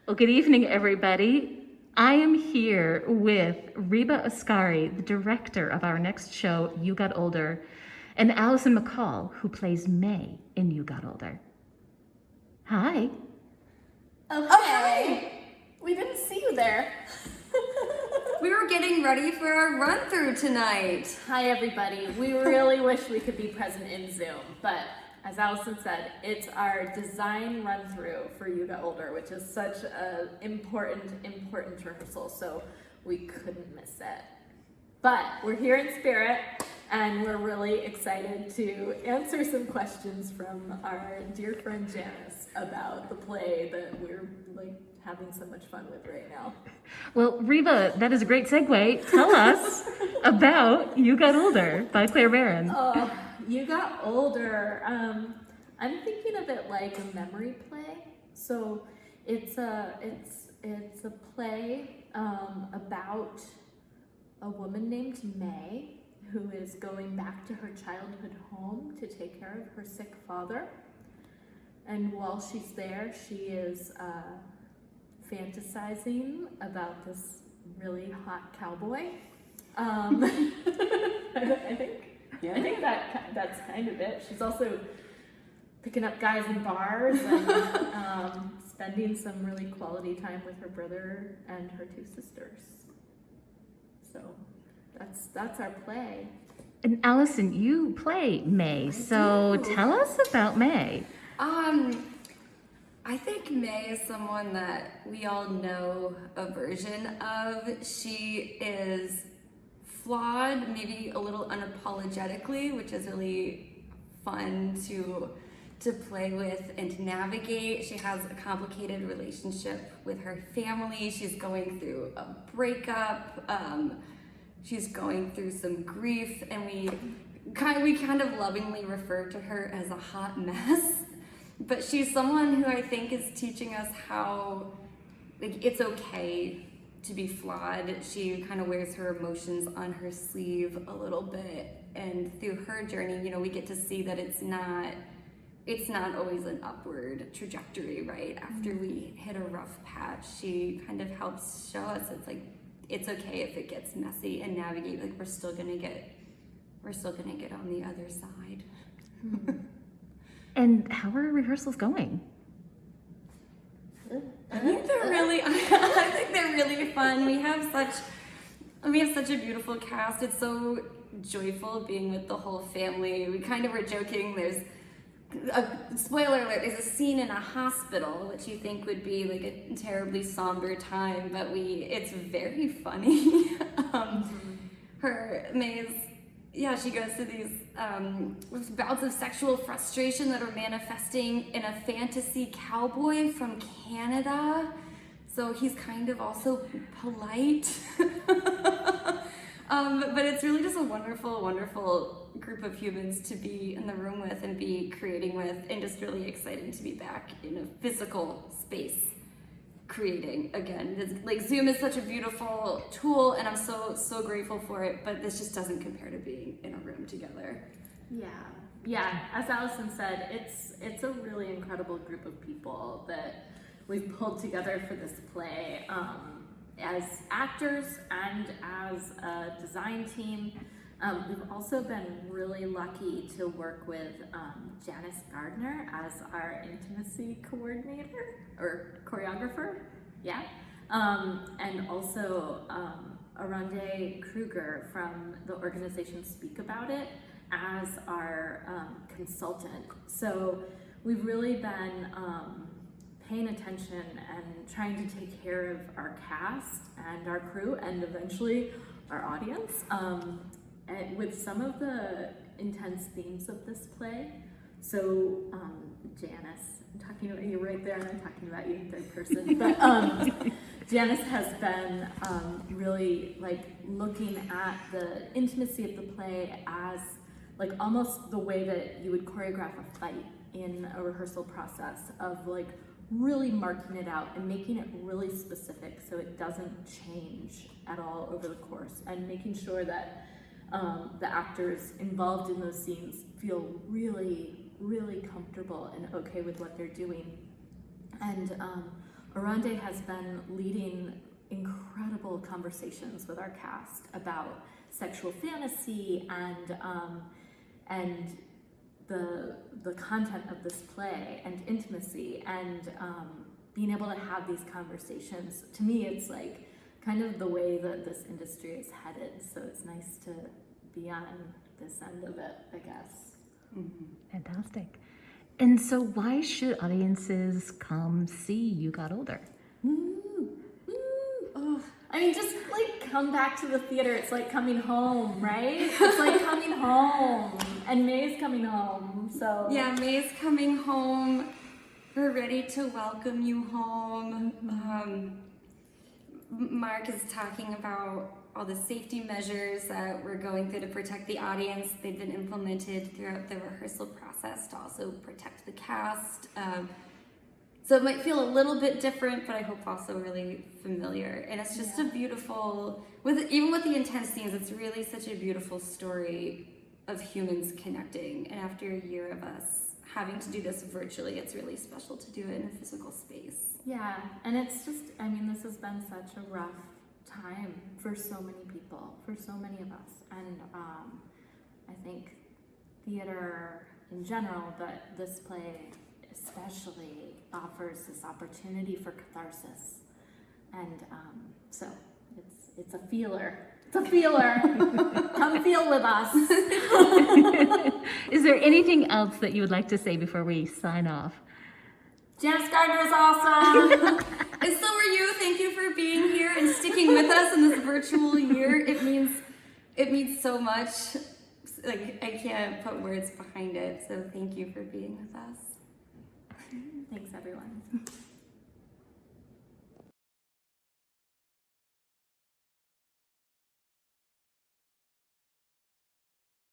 Well, good evening, everybody. I am here with Reba Askari, the director of our next show, You Got Older, and Allison McCall, who plays May in You Got Older. Hi. Oh, hi! We didn't see you there. We were getting ready for our run-through tonight. Hi, everybody. We really wish we could be present in Zoom, but as Allison said, it's our design run-through for You Got Older, which is such an important rehearsal, so we couldn't miss it. But we're here in spirit, and we're really excited to answer some questions from our dear friend Janice about the play that we're having so much fun with right now. Well, Reba, that is a great segue. Tell us about You Got Older by Clare Barron. Oh, You Got Older. I'm thinking of it like a memory play. So it's a play about a woman named May who is going back to her childhood home to take care of her sick father. And while she's there, she is fantasizing about this really hot cowboy. I think that's kind of it. She's also picking up guys in bars and spending some really quality time with her brother and her two sisters. So that's our play. And Allison, you play May, so tell us about May. I think May is someone that we all know a version of. She is flawed, maybe a little unapologetically, which is really fun to play with and to navigate. She has a complicated relationship with her family. She's going through a breakup. She's going through some grief, and we kind of lovingly refer to her as a hot mess. But she's someone who I think is teaching us how it's okay to be flawed. She kind of wears her emotions on her sleeve a little bit, and through her journey, we get to see that it's not always an upward trajectory, right? After we hit a rough patch, she kind of helps show us it's okay if it gets messy and navigate. We're still gonna get on the other side. And how are rehearsals going? I think they're really fun. We have such a beautiful cast. It's so joyful being with the whole family. We kind of were joking. There's a spoiler alert. There's a scene in a hospital, which you think would be like a terribly somber time, but it's very funny. She goes through these bouts of sexual frustration that are manifesting in a fantasy cowboy from Canada. So he's kind of also polite. But it's really just a wonderful, wonderful group of humans to be in the room with and be creating with, and just really exciting to be back in a physical space creating again. Zoom is such a beautiful tool, and I'm so grateful for it, but this just doesn't compare to being in a room together. Yeah. As Allison said, it's a really incredible group of people that we've pulled together for this play as actors and as a design team. We've also been really lucky to work with Janice Gardner as our intimacy coordinator or choreographer, and also Arande Kruger from the organization Speak About It as our consultant. So we've really been paying attention and trying to take care of our cast and our crew and eventually our audience. And with some of the intense themes of this play. So Janice, I'm talking about you right there, and I'm talking about you in third person, but Janice has been really looking at the intimacy of the play as almost the way that you would choreograph a fight in a rehearsal process of really marking it out and making it really specific so it doesn't change at all over the course, and making sure that the actors involved in those scenes feel really, really comfortable and okay with what they're doing. And Arande has been leading incredible conversations with our cast about sexual fantasy and the content of this play and intimacy and being able to have these conversations. To me, it's like kind of the way that this industry is headed. So it's nice to be on this end of it, I guess. Mm-hmm. Fantastic. And so why should audiences come see You Got Older? Oh, I mean, just like come back to the theater. It's like coming home, right? It's like coming home. And May's coming home, so. Yeah, May's coming home. We're ready to welcome you home. Mark is talking about all the safety measures that we're going through to protect the audience. They've been implemented throughout the rehearsal process to also protect the cast. So it might feel a little bit different, but I hope also really familiar. And it's just a beautiful, even with the intense scenes, it's really such a beautiful story of humans connecting. And after a year of us having to do this virtually, it's really special to do it in a physical space. Yeah, and it's just, I mean, this has been such a rough time for so many people, for so many of us. And I think theater in general, but this play especially offers this opportunity for catharsis. And so it's a feeler. It's a feeler. Come feel with us. Is there anything else that you would like to say before we sign off? Janice Gardner is awesome. And so are you. Thank you for being here and sticking with us in this virtual year. It means so much. Like, I can't put words behind it. So thank you for being with us. Thanks, everyone.